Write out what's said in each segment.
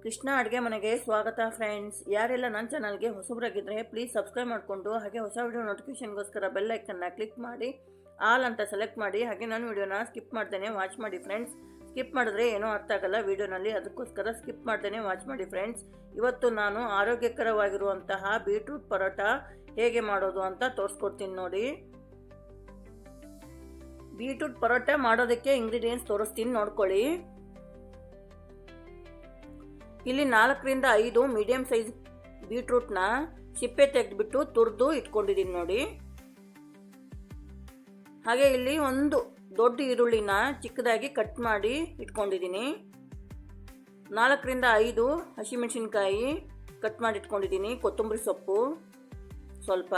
ಕೃಷ್ಣ ಅಡುಗೆ ಮನೆಗೆ ಸ್ವಾಗತ ಫ್ರೆಂಡ್ಸ್. ಯಾರೆಲ್ಲ ನನ್ನ ಚಾನಲ್ಗೆ ಹೊಸಬರಾಗಿದ್ದರೆ ಪ್ಲೀಸ್ ಸಬ್ಸ್ಕ್ರೈಬ್ ಮಾಡಿಕೊಂಡು ಹಾಗೆ ಹೊಸ ವಿಡಿಯೋ ನೋಟಿಫಿಕೇಷನ್ಗೋಸ್ಕರ ಬೆಲ್ ಐಕನ್ನ ಕ್ಲಿಕ್ ಮಾಡಿ ಆಲ್ ಅಂತ ಸೆಲೆಕ್ಟ್ ಮಾಡಿ ಹಾಗೆ ನನ್ನ ವಿಡಿಯೋನ ಸ್ಕಿಪ್ ಮಾಡ್ದೇನೆ ವಾಚ್ ಮಾಡಿ ಫ್ರೆಂಡ್ಸ್. ಸ್ಕಿಪ್ ಮಾಡಿದ್ರೆ ಏನೂ ಅರ್ಥ ಆಗಲ್ಲ ವಿಡಿಯೋನಲ್ಲಿ, ಅದಕ್ಕೋಸ್ಕರ ಸ್ಕಿಪ್ ಮಾಡ್ದೇನೆ ವಾಚ್ ಮಾಡಿ ಫ್ರೆಂಡ್ಸ್. ಇವತ್ತು ನಾನು ಆರೋಗ್ಯಕರವಾಗಿರುವಂತಹ ಬೀಟ್ರೂಟ್ ಪರೋಟ ಹೇಗೆ ಮಾಡೋದು ಅಂತ ತೋರಿಸ್ಕೊಡ್ತೀನಿ ನೋಡಿ. ಬೀಟ್ರೂಟ್ ಪರೋಟ ಮಾಡೋದಕ್ಕೆ ಇಂಗ್ರೀಡಿಯೆಂಟ್ಸ್ ತೋರಿಸ್ತೀನಿ ನೋಡ್ಕೊಳ್ಳಿ. ಇಲ್ಲಿ 4ರಿಂದ 5 ಮೀಡಿಯಂ ಸೈಜ್ ಬೀಟ್ರೂಟ್ನ ಸಿಪ್ಪೆ ತೆಗೆದುಬಿಟ್ಟು ತುರಿದು ಇಟ್ಕೊಂಡಿದ್ದೀನಿ ನೋಡಿ. ಹಾಗೆ ಇಲ್ಲಿ ಒಂದು ದೊಡ್ಡ ಈರುಳ್ಳಿನ ಚಿಕ್ಕದಾಗಿ ಕಟ್ ಮಾಡಿ ಇಟ್ಕೊಂಡಿದ್ದೀನಿ. 4ರಿಂದ 5 ಹಸಿಮೆಣಸಿನ್ಕಾಯಿ ಕಟ್ ಮಾಡಿ ಇಟ್ಕೊಂಡಿದ್ದೀನಿ. ಕೊತ್ತಂಬರಿ ಸೊಪ್ಪು ಸ್ವಲ್ಪ,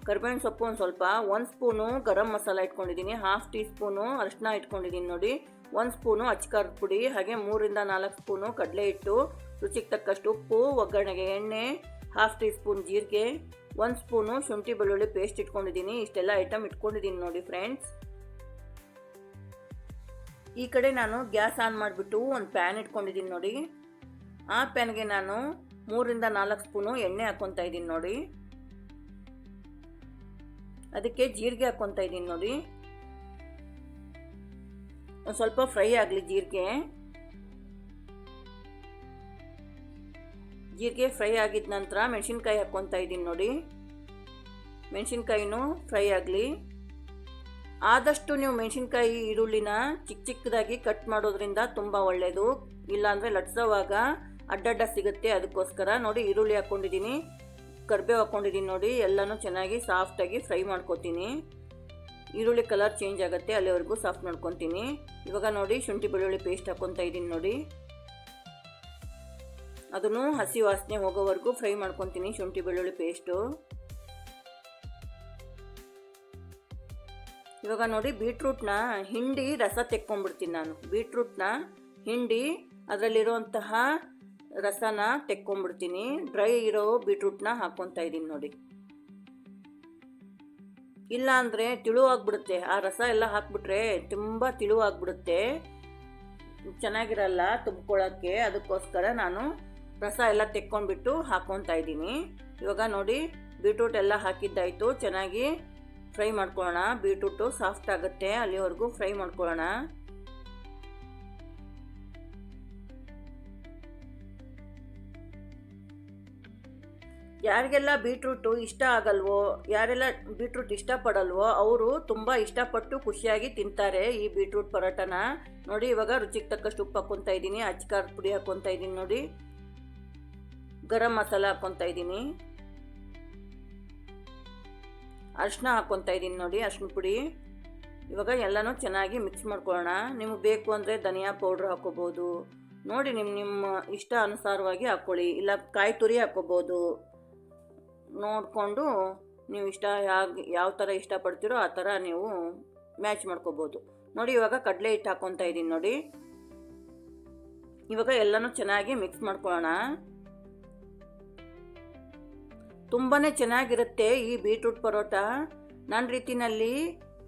ಕರಿಬೇವಿನ ಸೊಪ್ಪು ಒಂದು ಸ್ವಲ್ಪ, 1 ಸ್ಪೂನು ಗರಂ ಮಸಾಲ ಇಟ್ಕೊಂಡಿದ್ದೀನಿ, 1/2 ಟೀ ಸ್ಪೂನು ಅರಿಶಿನ ಇಟ್ಕೊಂಡಿದ್ದೀನಿ ನೋಡಿ, 1 ಸ್ಪೂನು ಅಚ್ಚಕಾರದ ಪುಡಿ, ಹಾಗೆ 3ರಿಂದ 4 ಸ್ಪೂನು ಕಡಲೆ ಹಿಟ್ಟು, ರುಚಿಗೆ ತಕ್ಕಷ್ಟು ಉಪ್ಪು, ಒಗ್ಗರಣೆಗೆ ಎಣ್ಣೆ, 1/2 ಟೀ ಸ್ಪೂನ್ ಜೀರಿಗೆ, 1 ಸ್ಪೂನು ಶುಂಠಿ ಬೆಳ್ಳುಳ್ಳಿ ಪೇಸ್ಟ್ ಇಟ್ಕೊಂಡಿದ್ದೀನಿ. ಇಷ್ಟೆಲ್ಲ ಐಟಮ್ ಇಟ್ಕೊಂಡಿದ್ದೀನಿ ನೋಡಿ ಫ್ರೆಂಡ್ಸ್. ಈ ಕಡೆ ನಾನು ಗ್ಯಾಸ್ ಆನ್ ಮಾಡಿಬಿಟ್ಟು ಒಂದು ಪ್ಯಾನ್ ಇಟ್ಕೊಂಡಿದ್ದೀನಿ ನೋಡಿ. ಆ ಪ್ಯಾನ್ಗೆ ನಾನು 3ರಿಂದ 4 ಸ್ಪೂನು ಎಣ್ಣೆ ಹಾಕ್ಕೊತಾ ಇದ್ದೀನಿ ನೋಡಿ. ಅದಕ್ಕೆ ಜೀರಿಗೆ ಹಾಕ್ಕೊತಾ ಇದ್ದೀನಿ ನೋಡಿ. ಒಂದು ಸ್ವಲ್ಪ ಫ್ರೈ ಆಗಲಿ ಜೀರಿಗೆ ಫ್ರೈ ಆಗಿದ ನಂತರ ಮೆಣಸಿನ್ಕಾಯಿ ಹಾಕ್ಕೊತಾ ಇದ್ದೀನಿ ನೋಡಿ. ಮೆಣಸಿನ್ಕಾಯಿನೂ ಫ್ರೈ ಆಗಲಿ. ಆದಷ್ಟು ನೀವು ಮೆಣಸಿನ್ಕಾಯಿ ಈರುಳ್ಳಿನ ಚಿಕ್ಕದಾಗಿ ಕಟ್ ಮಾಡೋದ್ರಿಂದ ತುಂಬ ಒಳ್ಳೆಯದು, ಇಲ್ಲಾಂದರೆ ಲಟ್ಸೋವಾಗ ಅಡ್ಡಡ್ಡ ಸಿಗುತ್ತೆ. ಅದಕ್ಕೋಸ್ಕರ ನೋಡಿ ಈರುಳ್ಳಿ ಹಾಕ್ಕೊಂಡಿದ್ದೀನಿ, ಕರಿಬೇವು ಹಾಕ್ಕೊಂಡಿದ್ದೀನಿ ನೋಡಿ. ಎಲ್ಲನೂ ಚೆನ್ನಾಗಿ ಸಾಫ್ಟಾಗಿ ಫ್ರೈ ಮಾಡ್ಕೊತೀನಿ. ಈರುಳ್ಳಿ ಕಲರ್ ಚೇಂಜ್ ಆಗುತ್ತೆ ಅಲ್ಲಿವರೆಗೂ ಸಾಫ್ಟ್ ಮಾಡ್ಕೊತೀನಿ. ಇವಾಗ ನೋಡಿ ಶುಂಠಿ ಬೆಳ್ಳುಳ್ಳಿ ಪೇಸ್ಟ್ ಹಾಕ್ಕೊತಾ ಇದ್ದೀನಿ ನೋಡಿ. ಅದನ್ನು ಹಸಿ ವಾಸನೆ ಹೋಗೋವರೆಗೂ ಫ್ರೈ ಮಾಡ್ಕೊತೀನಿ ಶುಂಠಿ ಬೆಳ್ಳುಳ್ಳಿ ಪೇಸ್ಟು. ಇವಾಗ ನೋಡಿ ಬೀಟ್ರೂಟ್ನ ಹಿಂಡಿ ರಸ ತೆಕ್ಕೊಂಡ್ಬಿಡ್ತೀನಿ ನಾನು. ಬೀಟ್ರೂಟ್ನ ಹಿಂಡಿ ಅದರಲ್ಲಿರುವಂತಹ ರಸನ ತೆಕ್ಕೊಂಡ್ಬಿಡ್ತೀನಿ. ಡ್ರೈ ಇರೋ ಬೀಟ್ರೂಟ್ನ ಹಾಕ್ಕೊತಾ ಇದ್ದೀನಿ ನೋಡಿ. ಇಲ್ಲ ಅಂದರೆ ತಿಳುವಾಗ್ಬಿಡುತ್ತೆ, ಆ ರಸ ಎಲ್ಲ ಹಾಕ್ಬಿಟ್ರೆ ತುಂಬ ತಿಳುವಾಗ್ಬಿಡುತ್ತೆ, ಚೆನ್ನಾಗಿರಲ್ಲ ತುಂಬ್ಕೊಳ್ಳೋಕ್ಕೆ. ಅದಕ್ಕೋಸ್ಕರ ನಾನು ರಸ ಎಲ್ಲ ತೆಕ್ಕೊಂಡ್ಬಿಟ್ಟು ಹಾಕ್ಕೊತಾ ಇದ್ದೀನಿ. ಇವಾಗ ನೋಡಿ ಬೀಟ್ರೂಟ್ ಎಲ್ಲ ಹಾಕಿದ್ದಾಯಿತು, ಚೆನ್ನಾಗಿ ಫ್ರೈ ಮಾಡ್ಕೊಳ್ಳೋಣ. ಬೀಟ್ರೂಟು ಸಾಫ್ಟ್ ಆಗುತ್ತೆ ಅಲ್ಲಿವರೆಗೂ ಫ್ರೈ ಮಾಡ್ಕೊಳ್ಳೋಣ. ಯಾರಿಗೆಲ್ಲ ಬೀಟ್ರೂಟು ಇಷ್ಟ ಆಗಲ್ವೋ, ಯಾರೆಲ್ಲ ಬೀಟ್ರೂಟ್ ಇಷ್ಟಪಡಲ್ವೋ ಅವರು ತುಂಬ ಇಷ್ಟಪಟ್ಟು ಖುಷಿಯಾಗಿ ತಿಂತಾರೆ ಈ ಬೀಟ್ರೂಟ್ ಪರೋಟನ ನೋಡಿ. ಇವಾಗ ರುಚಿಗೆ ತಕ್ಕಷ್ಟು ಉಪ್ಪು ಹಾಕ್ಕೊತಾ ಇದ್ದೀನಿ, ಅಚ್ಚಕಾರದ ಪುಡಿ ಹಾಕ್ಕೊತಾ ಇದ್ದೀನಿ ನೋಡಿ, ಗರಂ ಮಸಾಲ ಹಾಕ್ಕೊತಾ ಇದ್ದೀನಿ, ಅರಿಶಿನ ಹಾಕ್ಕೊತಾ ಇದ್ದೀನಿ ನೋಡಿ, ಅರಿಶಿನ ಪುಡಿ. ಇವಾಗ ಎಲ್ಲನೂ ಚೆನ್ನಾಗಿ ಮಿಕ್ಸ್ ಮಾಡ್ಕೊಳ್ಳೋಣ. ನಿಮಗೆ ಬೇಕು ಅಂದರೆ ಧನಿಯಾ ಪೌಡ್ರ್ ಹಾಕ್ಕೋಬೋದು ನೋಡಿ, ನಿಮ್ಮ ಇಷ್ಟ ಅನುಸಾರವಾಗಿ ಹಾಕ್ಕೊಳ್ಳಿ. ಇಲ್ಲ ಕಾಯಿ ತುರಿ ಹಾಕ್ಕೋಬೋದು, ನೋಡಿಕೊಂಡು ನೀವು ಯಾವ ಥರ ಇಷ್ಟಪಡ್ತೀರೋ ಆ ಥರ ನೀವು ಮ್ಯಾಚ್ ಮಾಡ್ಕೋಬೋದು ನೋಡಿ. ಇವಾಗ ಕಡಲೆ ಹಿಟ್ಟು ಹಾಕ್ಕೊತಾ ಇದ್ದೀನಿ ನೋಡಿ. ಇವಾಗ ಎಲ್ಲನೂ ಚೆನ್ನಾಗಿ ಮಿಕ್ಸ್ ಮಾಡ್ಕೊಳ್ಳೋಣ. ತುಂಬಾ ಚೆನ್ನಾಗಿರುತ್ತೆ ಈ ಬೀಟ್ರೂಟ್ ಪರೋಟ. ನನ್ನ ರೀತಿಯಲ್ಲಿ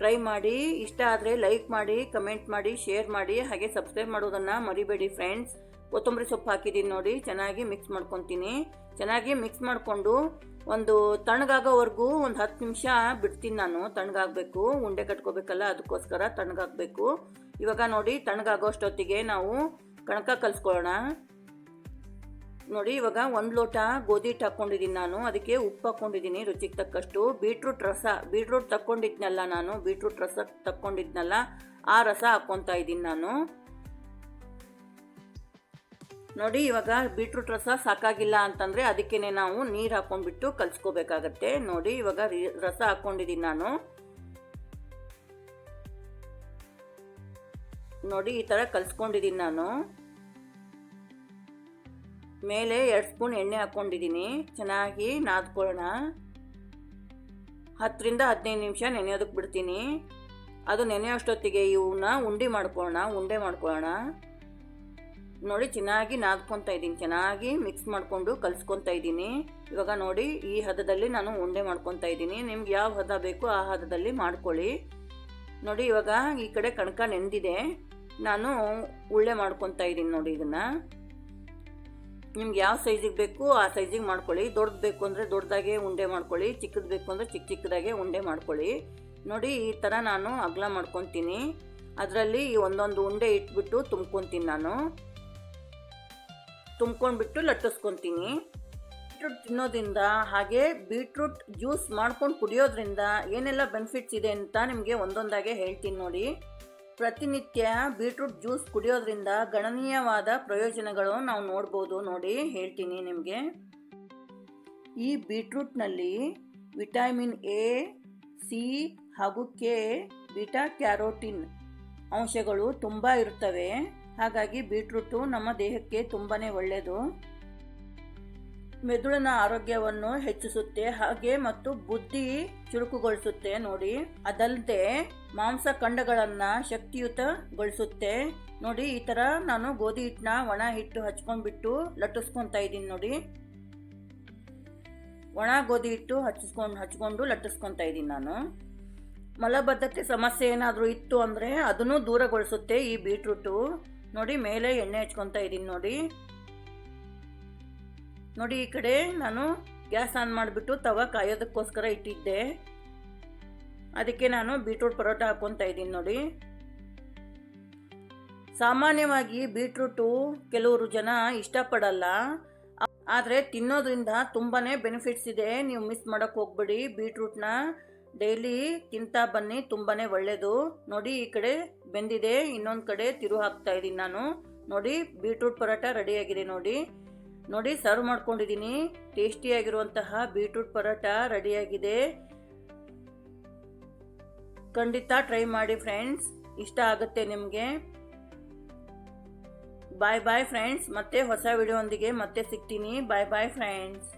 ಟ್ರೈ ಮಾಡಿ. ಇಷ್ಟ ಆದರೆ ಲೈಕ್ ಮಾಡಿ, ಕಮೆಂಟ್ ಮಾಡಿ, ಶೇರ್ ಮಾಡಿ, ಹಾಗೆ ಸಬ್ಸ್ಕ್ರೈಬ್ ಮಾಡೋದನ್ನು ಮರಿಬೇಡಿ ಫ್ರೆಂಡ್ಸ್. ಕೊತ್ತಂಬರಿ ಸೊಪ್ಪು ಹಾಕಿದ್ದೀನಿ ನೋಡಿ, ಚೆನ್ನಾಗಿ ಮಿಕ್ಸ್ ಮಾಡ್ಕೊತೀನಿ. ಚೆನ್ನಾಗಿ ಮಿಕ್ಸ್ ಮಾಡಿಕೊಂಡು ಒಂದು ತಣ್ಣಗಾಗೋವರೆಗೂ ಒಂದು 10 ನಿಮಿಷ ಬಿಡ್ತೀನಿ ನಾನು. ತಣ್ಣಗಾಗಬೇಕು, ಉಂಡೆ ಕಟ್ಕೋಬೇಕಲ್ಲ, ಅದಕ್ಕೋಸ್ಕರ ತಣ್ಣಗಾಗಬೇಕು. ಇವಾಗ ನೋಡಿ ತಣ್ಣಗಾಗೋಷ್ಟೊತ್ತಿಗೆ ನಾವು ಕಣಕ ಕಲಿಸ್ಕೊಳ್ಳೋಣ ನೋಡಿ. ಇವಾಗ 1 ಲೋಟ ಗೋಧಿ ಹಿಟ್ಟು ಹಾಕ್ಕೊಂಡಿದ್ದೀನಿ ನಾನು, ಅದಕ್ಕೆ ಉಪ್ಪು ಹಾಕ್ಕೊಂಡಿದ್ದೀನಿ ರುಚಿಗೆ ತಕ್ಕಷ್ಟು. ಬೀಟ್ರೂಟ್ ತಕ್ಕೊಂಡಿದ್ನಲ್ಲ ನಾನು, ಬೀಟ್ರೂಟ್ ರಸ ತಕ್ಕೊಂಡಿದ್ನಲ್ಲ ಆ ರಸ ಹಾಕ್ಕೊತಾ ಇದ್ದೀನಿ ನಾನು ನೋಡಿ. ಇವಾಗ ಬೀಟ್ರೂಟ್ ರಸ ಸಾಕಾಗಿಲ್ಲ ಅಂತಂದರೆ ಅದಕ್ಕೇ ನಾವು ನೀರು ಹಾಕ್ಕೊಂಡ್ಬಿಟ್ಟು ಕಲಿಸ್ಕೋಬೇಕಾಗತ್ತೆ ನೋಡಿ. ಇವಾಗ ರಸ ಹಾಕ್ಕೊಂಡಿದ್ದೀನಿ ನಾನು ನೋಡಿ, ಈ ಥರ ಕಲಿಸ್ಕೊಂಡಿದ್ದೀನಿ ನಾನು. ಮೇಲೆ 2 ಸ್ಪೂನ್ ಎಣ್ಣೆ ಹಾಕ್ಕೊಂಡಿದ್ದೀನಿ. ಚೆನ್ನಾಗಿ ನಾದ್ಕೊಳ್ಳೋಣ. 10ರಿಂದ 15 ನಿಮಿಷ ನೆನೆಯೋದಕ್ಕೆ ಬಿಡ್ತೀನಿ. ಅದು ನೆನೆಯೋಷ್ಟೊತ್ತಿಗೆ ಇವನ್ನ ಉಂಡೆ ಮಾಡ್ಕೊಳ್ಳೋಣ ನೋಡಿ. ಚೆನ್ನಾಗಿ ನಾದ್ಕೊತಾ ಇದ್ದೀನಿ, ಚೆನ್ನಾಗಿ ಮಿಕ್ಸ್ ಮಾಡಿಕೊಂಡು ಕಲಿಸ್ಕೊತಾ ಇದ್ದೀನಿ. ಇವಾಗ ನೋಡಿ ಈ ಹದದಲ್ಲಿ ನಾನು ಉಂಡೆ ಮಾಡ್ಕೊತಾ ಇದ್ದೀನಿ. ನಿಮ್ಗೆ ಯಾವ ಹದ ಬೇಕು ಆ ಹದದಲ್ಲಿ ಮಾಡ್ಕೊಳ್ಳಿ ನೋಡಿ. ಇವಾಗ ಈ ಕಡೆ ಕಣಕ ನೆಂದಿದೆ, ನಾನು ಉಳ್ಳೆ ಮಾಡ್ಕೊತಾ ಇದ್ದೀನಿ ನೋಡಿ. ಇದನ್ನು ನಿಮ್ಗೆ ಯಾವ ಸೈಜಿಗೆ ಬೇಕು ಆ ಸೈಜಿಗೆ ಮಾಡ್ಕೊಳ್ಳಿ. ದೊಡ್ಡದು ಬೇಕು ಅಂದರೆ ದೊಡ್ಡದಾಗೆ ಉಂಡೆ ಮಾಡ್ಕೊಳ್ಳಿ, ಚಿಕ್ಕದು ಬೇಕು ಅಂದರೆ ಚಿಕ್ಕದಾಗೆ ಉಂಡೆ ಮಾಡ್ಕೊಳ್ಳಿ. ನೋಡಿ ಈ ಥರ ನಾನು ಅಗಲ ಮಾಡ್ಕೊತೀನಿ. ಅದರಲ್ಲಿ ಒಂದೊಂದು ಉಂಡೆ ಇಟ್ಬಿಟ್ಟು ತುಂಬ್ಕೊತೀನಿ. ನಾನು ತುಂಬ್ಕೊಂಡ್ಬಿಟ್ಟು ಲಟ್ಟಿಸ್ಕೊತೀನಿ. ಬೀಟ್ರೂಟ್ ತಿನ್ನೋದ್ರಿಂದ ಹಾಗೆ ಬೀಟ್ರೂಟ್ ಜ್ಯೂಸ್ ಮಾಡ್ಕೊಂಡು ಕುಡಿಯೋದ್ರಿಂದ ಏನೆಲ್ಲ ಬೆನಿಫಿಟ್ಸ್ ಇದೆ ಅಂತ ನಿಮಗೆ ಒಂದೊಂದಾಗೆ ಹೇಳ್ತೀನಿ ನೋಡಿ. ಪ್ರತಿನಿತ್ಯ ಬೀಟ್ರೂಟ್ ಜ್ಯೂಸ್ ಕುಡಿಯೋದ್ರಿಂದ ಗಣನೀಯವಾದ ಪ್ರಯೋಜನಗಳು ನಾವು ನೋಡ್ಬೋದು. ನೋಡಿ ಹೇಳ್ತೀನಿ ನಿಮಗೆ. ಈ ಬೀಟ್ರೂಟ್ನಲ್ಲಿ ವಿಟಮಿನ್ ಎ, ಸಿ ಹಾಗೂ ಕೆ, ಬೀಟಾ ಕ್ಯಾರೋಟಿನ್ ಅಂಶಗಳು ತುಂಬ ಇರುತ್ತವೆ. ಹಾಗಾಗಿ ಬೀಟ್ರೂಟು ನಮ್ಮ ದೇಹಕ್ಕೆ ತುಂಬಾ ಒಳ್ಳೆಯದು. ಮೆದುಳಿನ ಆರೋಗ್ಯವನ್ನು ಹೆಚ್ಚಿಸುತ್ತೆ ಹಾಗೆ ಮತ್ತು ಬುದ್ಧಿ ಚುರುಕುಗೊಳಿಸುತ್ತೆ ನೋಡಿ. ಅದಲ್ಲದೆ ಮಾಂಸಖಂಡಗಳನ್ನು ಶಕ್ತಿಯುತಗೊಳಿಸುತ್ತೆ ನೋಡಿ. ಈ ಥರ ನಾನು ಗೋಧಿ ಹಿಟ್ಟನ್ನ ಒಣ ಹಿಟ್ಟು ಹಚ್ಕೊಂಡ್ಬಿಟ್ಟು ಲಟ್ಟಿಸ್ಕೊತಾ ಇದ್ದೀನಿ ನೋಡಿ. ಒಣ ಗೋಧಿ ಹಿಟ್ಟು ಹಚ್ಕೊಂಡು ಲಟ್ಟಿಸ್ಕೊತಾ ಇದ್ದೀನಿ ನಾನು. ಮಲಬದ್ಧತೆ ಸಮಸ್ಯೆ ಏನಾದರೂ ಇತ್ತು ಅಂದರೆ ಅದನ್ನು ದೂರಗೊಳಿಸುತ್ತೆ ಈ ಬೀಟ್ರೂಟು ನೋಡಿ. ಮೇಲೆ ಎಣ್ಣೆ ಹಚ್ಕೊತಾ ಇದ್ದೀನಿ ನೋಡಿ. ನೋಡಿ ಈ ಕಡೆ ನಾನು ಗ್ಯಾಸ್ ಆನ್ ಮಾಡಿಬಿಟ್ಟು ತವ ಕಾಯೋದಕ್ಕೋಸ್ಕರ ಇಟ್ಟಿದ್ದೆ. ಅದಕ್ಕೆ ನಾನು ಬೀಟ್ರೂಟ್ ಪರೋಟ ಹಾಕ್ಕೊತಾ ಇದ್ದೀನಿ ನೋಡಿ. ಸಾಮಾನ್ಯವಾಗಿ ಬೀಟ್ರೂಟು ಕೆಲವರು ಜನ ಇಷ್ಟಪಡಲ್ಲ, ಆದರೆ ತಿನ್ನೋದ್ರಿಂದ ತುಂಬಾ ಬೆನಿಫಿಟ್ಸ್ ಇದೆ. ನೀವು ಮಿಸ್ ಮಾಡೋಕ್ಕೆ ಹೋಗ್ಬೇಡಿ. ಬೀಟ್ರೂಟ್ನ ಡೈಲಿ ತಿಂತಾ ಬನ್ನಿ, ತುಂಬಾ ಒಳ್ಳೆಯದು ನೋಡಿ. ಈ ಕಡೆ ಬೆಂದಿದೆ, ಇನ್ನೊಂದು ಕಡೆ ತಿರು ಹಾಕ್ತಾ ಇದ್ದೀನಿ ನಾನು ನೋಡಿ. ಬೀಟ್ರೂಟ್ ಪರೋಟ ರೆಡಿಯಾಗಿದೆ ನೋಡಿ. ನೋಡಿ ಸರ್ವ್ ಮಾಡ್ಕೊಂಡಿದ್ದೀನಿ. ಟೇಸ್ಟಿಯಾಗಿರುವಂತಹ ಬೀಟ್ರೂಟ್ ಪರೋಟ ರೆಡಿಯಾಗಿದೆ. ಖಂಡಿತ ಟ್ರೈ ಮಾಡಿ ಫ್ರೆಂಡ್ಸ್, ಇಷ್ಟ ಆಗುತ್ತೆ ನಿಮಗೆ. ಬಾಯ್ ಬಾಯ್ ಫ್ರೆಂಡ್ಸ್. ಮತ್ತೆ ಹೊಸ ವಿಡಿಯೋ ಒಂದಿಗೆ ಮತ್ತೆ ಸಿಗ್ತೀನಿ. ಬಾಯ್ ಬಾಯ್ ಫ್ರೆಂಡ್ಸ್.